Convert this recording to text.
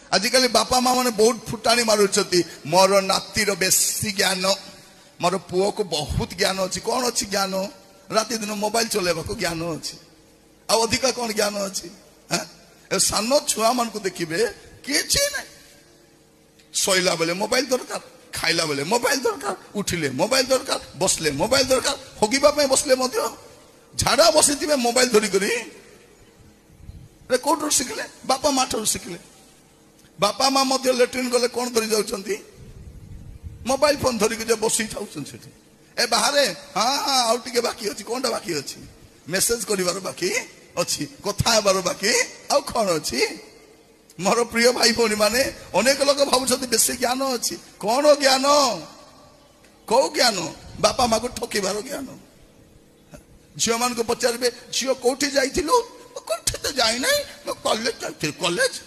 आजिकल बापा माँ मैंने बहुत फुटाणी मारुंट मोर नातीर बेसी ज्ञान मोर पुओ को बहुत ज्ञान अच्छी कौन अच्छी ज्ञान राति दिन मोबाइल चलेबा को ज्ञान अच्छी अधिका कौन ज्ञान अच्छी सान छुआ मान को देखिए किसी ना शोला बेले मोबाइल दरकार खाइला बेले मोबाइल दरकार उठिले मोबाइल दरकार बसले मोबाइल दरकार हगिबा बसले झाड़ा बसी मोबाइल धरिक कौट शिखिले बापा माँ ठार शिखिले बापा माँ लेट्रिन गले कौन धरी जाउछंती मोबाइल फोन धरिक बसी था ए बाहर हाँ हाँ आउ टिके बाकी अच्छी कौन बाकी अच्छी मेसेज कर बाकी अच्छी कथा हेबार बाकी आउ कौन अच्छी मोर प्रिय भाई भौणी माने अनेक लोग भावुं बेसी ज्ञान अच्छी कौन ज्ञान कौ ज्ञान बापा माँ को ठकिबार ज्ञान झील मान को पचारे झील कौटी जाइलु कौटी तो जाई ना कॉलेज कॉलेज